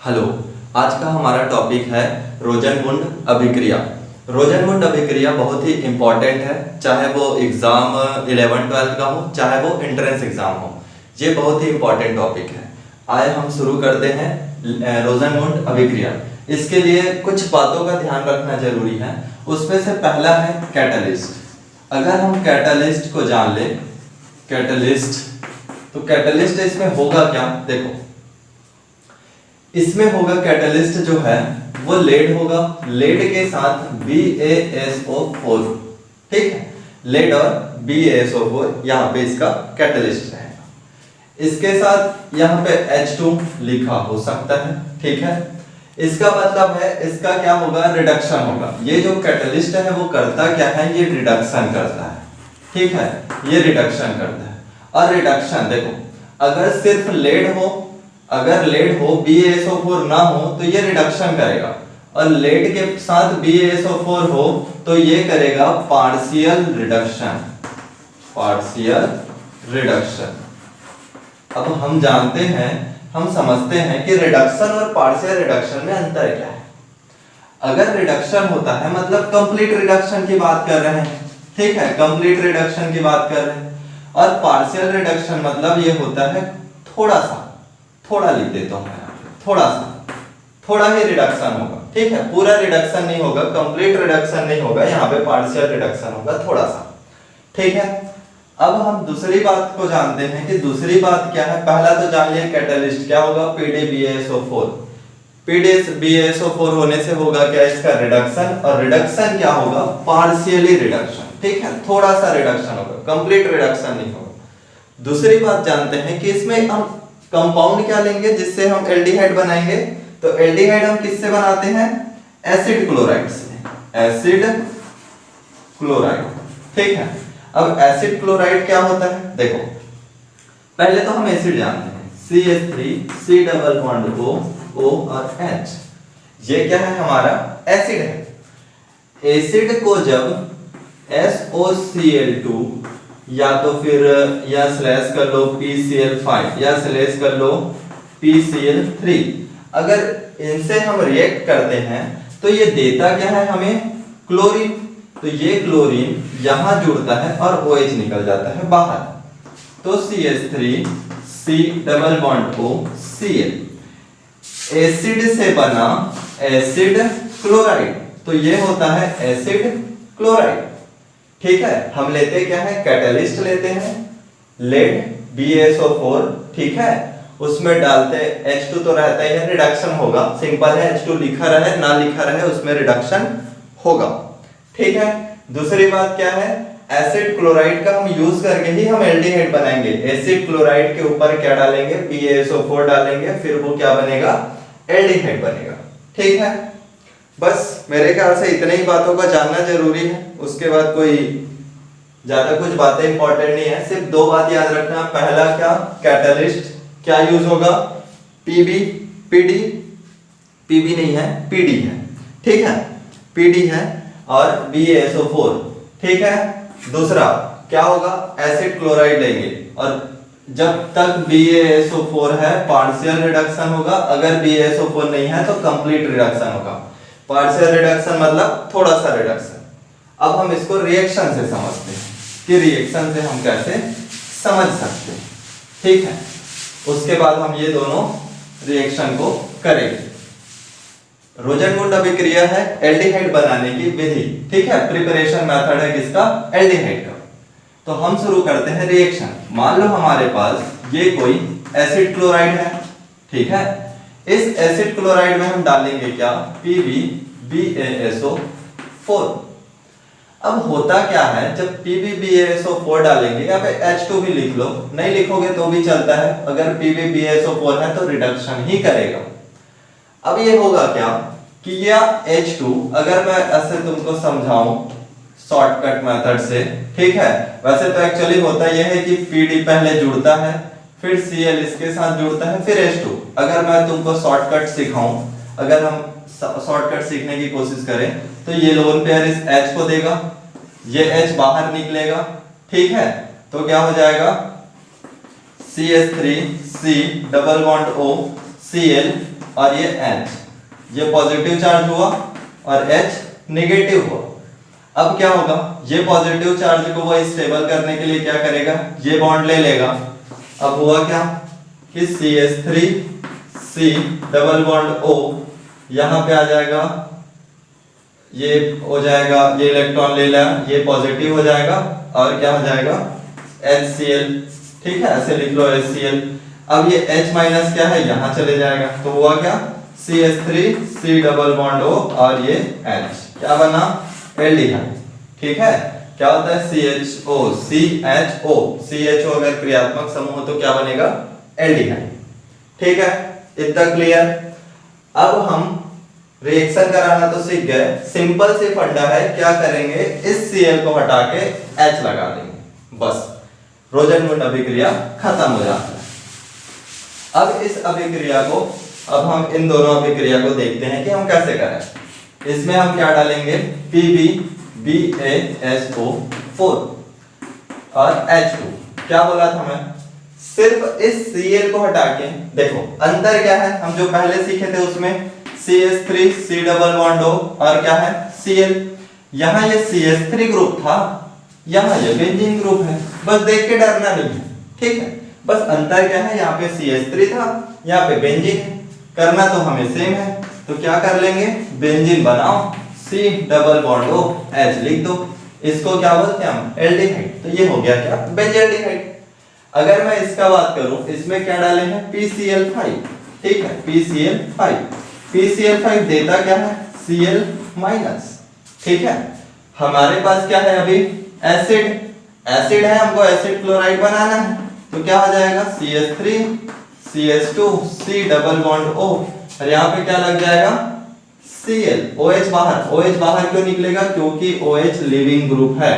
Hello. आज का हमारा टॉपिक है रोजनमुंड अभिक्रिया। रोजनमुंड अभिक्रिया बहुत ही इम्पॉर्टेंट है, चाहे वो एग्जाम 11-12 का हो, चाहे वो एंट्रेंस एग्जाम हो। ये बहुत ही इम्पॉर्टेंट टॉपिक है। आइए हम शुरू करते हैं रोजनमुंड अभिक्रिया। इसके लिए कुछ बातों का ध्यान रखना जरूरी है। उसमें से पहला है कैटलिस्ट। अगर हम कैटलिस्ट को जान ले, कैटलिस्ट, तो कैटलिस्ट इसमें होगा क्या, देखो इसमें होगा कैटलिस्ट जो है वो लेड होगा, लेड के साथ BaSO4, ठीक है। लेड और BaSO4 यहाँ पे इसका कैटलिस्ट रहेगा। इसके साथ यहाँ पे H2 लिखा हो सकता है, ठीक है। इसका मतलब है इसका क्या होगा, रिडक्शन होगा। ये जो कैटलिस्ट है वो करता क्या है, ये रिडक्शन करता है, ठीक है। ये रिडक्शन करता है। और रिडक्शन देखो, अगर सिर्फ लेड हो, अगर लेड हो BaSO4 ना हो तो ये रिडक्शन करेगा, और लेड के साथ BaSO4 हो तो ये करेगा पार्शियल रिडक्शन, पार्शियल रिडक्शन। अब हम जानते हैं, हम समझते हैं कि रिडक्शन और पार्शियल रिडक्शन में अंतर क्या है। अगर रिडक्शन होता है मतलब कंप्लीट रिडक्शन की बात कर रहे हैं, ठीक है, कंप्लीट रिडक्शन की बात कर रहे हैं। और पार्शियल रिडक्शन मतलब ये होता है थोड़ा सा, थोड़ा लिख देता हूं मैं, थोड़ा सा, थोड़ा ही रिडक्शन होगा, ठीक है। पूरा रिडक्शन नहीं होगा, कंप्लीट रिडक्शन नहीं होगा, यहाँ पे पार्शियल रिडक्शन होगा थोड़ा सा, ठीक है। अब हम दूसरी बात को जानते हैं कि दूसरी बात क्या है। पहला तो जान लिया कैटलिस्ट क्या होगा, PdBaSO4। PdBaSO4 होने से होगा क्या, इसका रिडक्शन, और रिडक्शन क्या होगा, पार्शियली रिडक्शन, ठीक है। थोड़ा सा रिडक्शन होगा, कंप्लीट रिडक्शन नहीं होगा। दूसरी बात जानते हैं कि इसमें हम कंपाउंड क्या लेंगे जिससे हम एल्डिहाइड बनाएंगे। तो एल्डिहाइड हम किससे बनाते हैं, एसिड क्लोराइड से, एसिड क्लोराइड, ठीक है। अब एसिड क्लोराइड क्या होता है, देखो पहले तो हम एसिड जानते हैं, CH3 C double bond O और H, ये क्या है, हमारा एसिड है। एसिड को जब SOCl2 या तो फिर या स्लैश कर लो PCl5 या स्लैश कर लो PCl3, अगर इनसे हम रिएक्ट करते हैं तो ये देता क्या है हमें, क्लोरीन। तो ये क्लोरीन यहां जुड़ता है और OH निकल जाता है बाहर, तो CH3 C double bond O Cl, acid से बना एसिड क्लोराइड, तो ये होता है एसिड क्लोराइड, ठीक है। हम लेते क्या है, कैटलिस्ट लेते हैं, लेड BaSO4, ठीक है। उसमें डालते H2 तो रहता ही है, रिडक्शन होगा, सिंपल है, H2 लिखा रहे ना लिखा रहे उसमें रिडक्शन होगा, ठीक है। दूसरी बात क्या है, एसिड क्लोराइड का हम यूज करके ही हम एल्डिहाइड बनाएंगे। एसिड क्लोराइड के ऊपर क्या डालेंगे, BaSO4 डालेंगे, फिर वो क्या बनेगा, एल्डिहाइड बनेगा, ठीक है। बस मेरे ख्याल से इतने ही बातों का जानना जरूरी है, उसके बाद कोई ज्यादा कुछ बातें इंपॉर्टेंट नहीं है। सिर्फ दो बात याद रखना, पहला क्या, कैटलिस्ट क्या यूज होगा, PD नहीं है, PD है, ठीक है, PD है, और BaSO4, ठीक है। दूसरा क्या होगा, एसिड क्लोराइड लेंगे, और जब तक BaSO4 है पार्शियल रिडक्शन होगा, अगर BaSO4 नहीं है तो कंप्लीट रिडक्शन होगा। पार्शियल रिडक्शन मतलब थोड़ा सा रिडक्शन। अब हम इसको रिएक्शन से समझते हैं कि रिएक्शन से हम कैसे समझ सकते हैं, ठीक है। उसके बाद हम ये दोनों रिएक्शन को करेंगे। रोजनमुंड अभिक्रिया है एल्डिहाइड बनाने की विधि, ठीक है, प्रिपरेशन मेथड है किसका, एल्डिहाइड का। तो हम शुरू करते हैं रिएक्शन। मान लो हमारे पास ये कोई एसिड क्लोराइड है, ठीक है। इस एसिड क्लोराइड में हम डालेंगे क्या, PbBaSO4। अब होता क्या है, जब PbBaSO4 डालेंगे, यहाँ पे H2 भी लिख लो, नहीं लिखोगे तो भी चलता है, अगर PbBaSO4 है तो रिडक्शन ही करेगा। अब ये होगा क्या कि यह H2, अगर मैं ऐसे तुमको समझाऊं शॉर्टकट मेथड से, ठीक है, वैसे तो एक्चुअली होता यह है कि PD पहले जुड़ता है, फिर Cl इसके साथ जुड़ता है, फिर H2। अगर मैं तुमको शॉर्टकट सिखाऊं, अगर हम शॉर्टकट सीखने की कोशिश करें तो ये लोन पेयर इस H को देगा, ये H बाहर निकलेगा, ठीक है। तो क्या हो जाएगा, CH3 C double bond O Cl और ये H, ये पॉजिटिव चार्ज हुआ और H नेगेटिव हुआ। अब क्या होगा, ये पॉजिटिव चार्ज को वो स्टेबल करने के लिए क्या करेगा, ये बॉन्ड ले लेगा। अब हुआ क्या कि CH3 C double bond O यहाँ पे आ जाएगा, ये हो जाएगा, ये इलेक्ट्रॉन ले लिया, ये पॉजिटिव हो जाएगा और क्या हो जाएगा HCl। ठीक है, ऐसे लिख लो HCl। अब ये H माइनस क्या है, यहाँ चले जाएगा, तो हुआ क्या CH3 C double bond O और ये H क्या बना एल्डिहाइड। ठीक है, क्या होता है CHO CHO CHO अगर क्रियात्मक समूह हो तो क्या बनेगा एल्डिहाइड। ठीक है, इतना क्लियर। अब हम रिएक्शन कराना तो सीख गए, सिंपल सी फंडा है, क्या करेंगे इस Cl को हटा के H लगा देंगे, बस रोजनवुड अभिक्रिया खत्म हो जाता है। अब इस अभिक्रिया को, अब हम इन दोनों अभिक्रिया को देखते हैं कि हम कैसे करें। इसमें हम क्या डालेंगे PbBaSO4 और H2। क्या बोला था मैं, सिर्फ इस Cl को हटा के देखो अंतर क्या है, हम जो पहले सीखे थे उसमें CH3 C double bond O और क्या है Cl। यहाँ ये CH3 ग्रुप था, यहाँ ये बेंजीन ग्रुप है, बस देख के डरना नहीं है। ठीक है, बस अंतर क्या है, यहाँ पे CH3 था, यहाँ पे बेंजीन है, करना तो हमें सेम है। तो क्या कर लेंगे, बेंजीन बनाओ, C double bond O H लिख दो, इसको क्या बोलते हैं हम एल्डिहाइड। तो ये हो गया क्या बेंजील्डिहाइड। अगर मैं इसका बात करूं, इसमें क्या डाले हैं PCl5। ठीक है, PCl5 देता क्या है Cl माइनस। ठीक है, हमारे पास क्या है अभी एसिड है, हमको एसिड क्लोराइड बनाना है, तो क्या हो जाएगा CH3 CH2 C double bond O और यहाँ पे क्या लग जाएगा Cl, OH बाहर। OH बाहर क्यों निकलेगा, क्योंकि OH लिविंग ग्रुप है।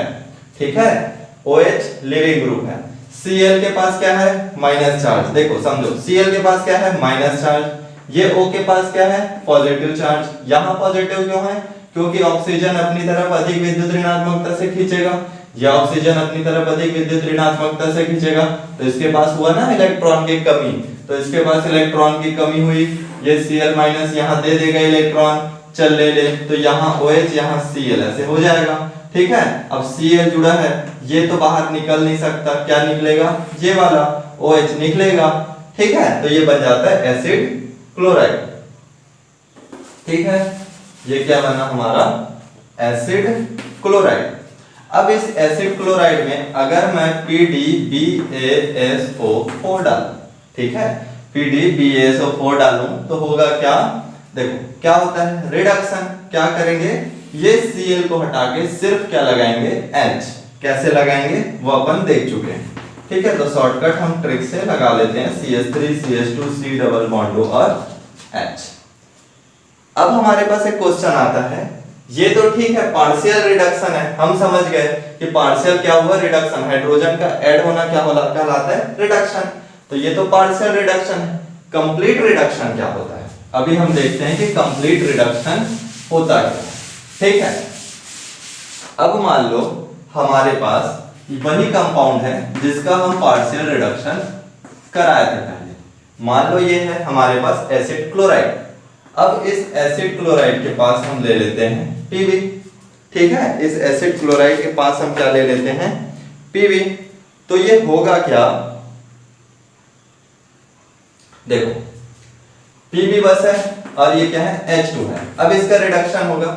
ठीक है, OH लिविंग ग्रुप है। Cl के पास क्या है माइनस चार्ज, देखो समझो Cl के पास क्या है माइनस चार्ज, ये O के पास क्या है पॉजिटिव चार्ज। यहाँ पॉजिटिव क्यों है, क्योंकि ऑक्सीजन अपनी तरफ अधिक विद्युत ऋणात्मकता से खींचेगा, या ऑक्सीजन अपनी तरफ अधिक विद्युत ऋणात्मकता से खींचेगा, तो इसके पास हुआ ना इलेक्ट्रॉन की कमी, तो इसके पास इलेक्ट्रॉन की कमी हुई, ये Cl माइनस यहाँ दे देगा इलेक्ट्रॉन, चल ले ले, तो यहाँ OH यहाँ Cl ऐसे हो जाएगा। ठीक है, अब Cl जुड़ा है, ये तो बाहर निकल नहीं सकता, क्या निकलेगा ये वाला OH निकलेगा। ठीक है, तो ये बन जाता है एसिड क्लोराइड। ठीक है, ये क्या बना हमारा एसिड क्लोराइड। अब इस एसिड क्लोराइड में अगर मैं PdBaSO4 डालूं, ठीक है PdBaSO4 डालूं तो होगा क्या, देखो क्या होता है रिडक्शन। क्या करेंगे, ये Cl को हटा के सिर्फ क्या लगाएंगे H। कैसे लगाएंगे वो अपन देख चुके हैं। ठीक है, तो शॉर्टकट हम ट्रिक से लगा लेते हैं CH3 CH2 C double bond O और H। अब हमारे पास एक क्वेश्चन आता है, ये तो ठीक है पार्शियल रिडक्शन है, हम समझ गए कि पार्शियल क्या हुआ रिडक्शन, हाइड्रोजन का ऐड होना क्या होला कहलाता है रिडक्शन, तो ये तो पार्शियल रिडक्शन है। कंप्लीट रिडक्शन क्या होता है, अभी हम देखते हैं कि कंप्लीट रिडक्शन होता है। ठीक है, अब मान लो हमारे पास वही कंपाउंड है जिसका हम पार्शियल रिडक्शन कराए थे पहले। मान लो ये है हमारे पास एसिड क्लोराइड। अब इस एसिड क्लोराइड के पास हम ले लेते हैं Pb। ठीक है, इस एसिड क्लोराइड के पास हम क्या ले लेते हैं Pb। तो ये होगा क्या, देखो Pb बस है और ये क्या है H2 है। अब इसका रिडक्शन होगा,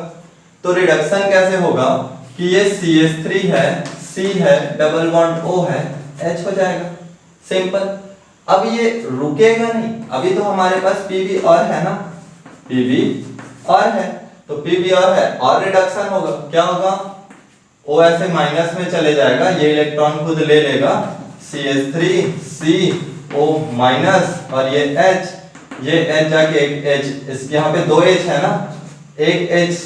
तो रिडक्शन कैसे होगा कि ये CH3 है, C है, डबल बॉन्ड O है, H हो जाएगा, सिंपल। अब ये रुकेगा नहीं, अभी तो हमारे पास Pb और है ना, Pb और है, तो Pb और है और रिडक्शन होगा, क्या होगा O ऐसे माइनस में चले जाएगा, ये इलेक्ट्रॉन खुद ले लेगा, CH3 C O माइनस और ये H, ये H जाके एक H, इसके यहाँ पे दो H है ना, एक H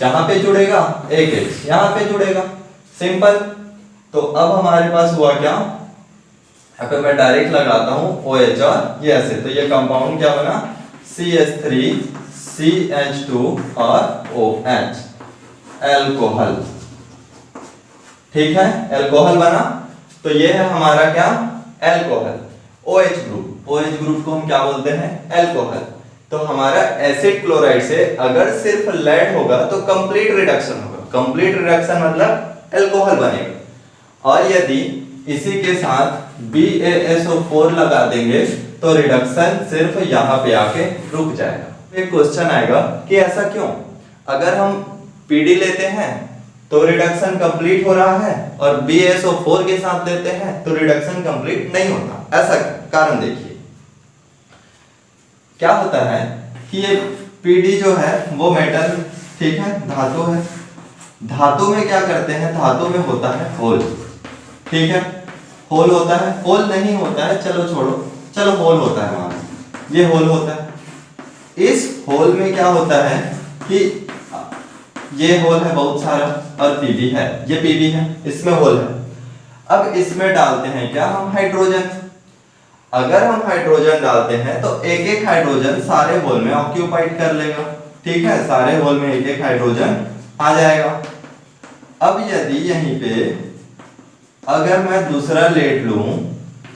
यहाँ पे जुड़ेगा, एक H यहाँ पे जुड़ेगा, सिंपल। तो अब हमारे पास हुआ क्या, यहाँ पे मैं डायरेक्ट लगाता हूँ OH और ये ऐसे, तो ये कंपाउंड क्या बना CH3 CH2 और OH, एल्कोहल। ठीक है, एल्कोहल बना, तो ये है हमारा क्या alcohol. OH group, OH group को हम क्या बोलते हैं एल्कोहल। तो हमारा एसिड क्लोराइड से अगर सिर्फ लेड होगा तो कंप्लीट रिडक्शन होगा। कंप्लीट रिडक्शन मतलब अल्कोहल बनेगा। और यदि इसी के साथ BaSO4 लगा देंगे तो रिडक्शन सिर्फ यहाँ पे आके रुक जाएगा। एक क्वेश्चन आएगा कि ऐसा क्यों? अगर हम PD लेते हैं तो रिडक्शन कंप्लीट हो रहा है और BaSO4 के साथ लेते हैं तो रिडक्शन कंप्लीट नहीं होता। ऐसा कारण देखिए, क्या होता है कि ये PD जो है वो मेटल, ठीक है, धातु है। धातु में क्या करते हैं, धातु में होता है होल, ठीक है, होल होता है, होल नहीं होता है, चलो छोड़ो, चलो होल होता है, वहां ये होल होता है। इस होल में क्या होता है कि ये होल है बहुत सारा और PB है, ये PB है, इसमें होल है। अब इसमें डालते हैं क्या हम, हाइड्रोजन। अगर हम हाइड्रोजन डालते हैं तो एक एक हाइड्रोजन सारे होल में ऑक्यूपाइड कर लेगा, ठीक है, सारे होल में एक एक हाइड्रोजन आ जाएगा। अब यदि यहीं पे अगर मैं दूसरा लेड लूं,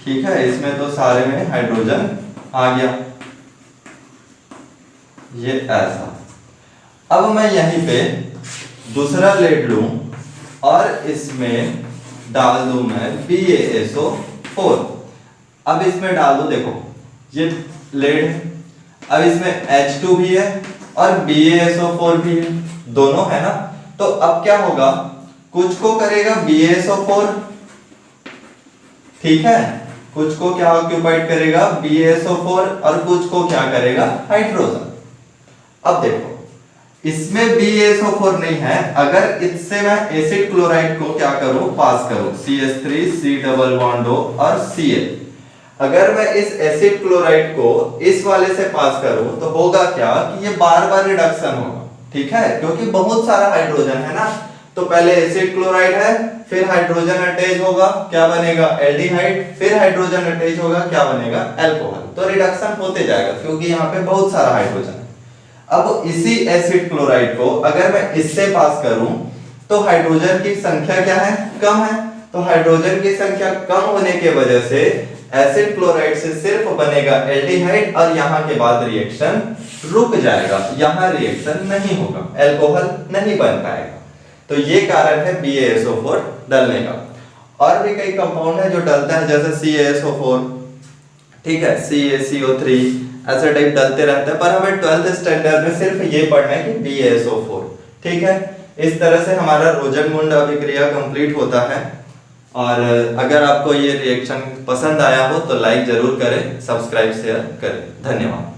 ठीक है, इसमें तो सारे में हाइड्रोजन आ गया, ये ऐसा। अब मैं यहीं पे दूसरा लेड लूं और इसमें डाल दूं मैं BaSO4। अब इसमें डाल दो, देखो ये लेड है, अब इसमें H2 भी है और BaSO4 भी है, दोनों है ना। तो अब क्या होगा, कुछ को करेगा BaSO4, ठीक है, कुछ को क्या ऑक्यूपाइड करेगा BaSO4 और कुछ को क्या करेगा हाइड्रोजन। अब देखो इसमें BaSO4 नहीं है, अगर इससे मैं एसिड क्लोराइड को क्या करूं, पास करूं, CH3 C double bond O और Cl। अगर मैं इस एसिड क्लोराइड को इस वाले से पास करूं तो होगा क्या कि ये बार बार रिडक्शन होगा, ठीक है, क्योंकि बहुत सारा हाइड्रोजन है ना। तो पहले एसिड क्लोराइड है, फिर हाइड्रोजन अटैच होगा, क्या बनेगा, एल्डिहाइड, फिर हाइड्रोजन अटैच होगा, क्या बनेगा, अल्कोहल। तो रिडक्शन होते जाएगा क्योंकि यहाँ पे बहुत सारा हाइड्रोजन है। अब इसी एसिड क्लोराइड को अगर मैं इससे पास करूं तो हाइड्रोजन की संख्या क्या है, कम है। तो हाइड्रोजन की संख्या कम होने के वजह से एसिड क्लोराइड से सिर्फ बनेगा एल्डिहाइड और यहाँ के बाद रिएक्शन रुक जाएगा, यहाँ रिएक्शन नहीं होगा, अल्कोहल नहीं बन पाएगा। तो ये कारण है BaSO4 डालने का। और भी कई कंपाउंड है जो डलता है, जैसे CaSO4, ठीक है, CaCO3, ऐसे टाइप डलते रहते हैं, पर हमें 12th स्टैंडर्ड में सिर्फ ये पढ़ना है कि BaSO4, ठीक है। इस तरह से हमारा रोजनमुंड अभिक्रिया कंप्लीट होता है। और अगर आपको ये रिएक्शन पसंद आया हो तो लाइक जरूर करें, सब्सक्राइब शेयर करें। धन्यवाद।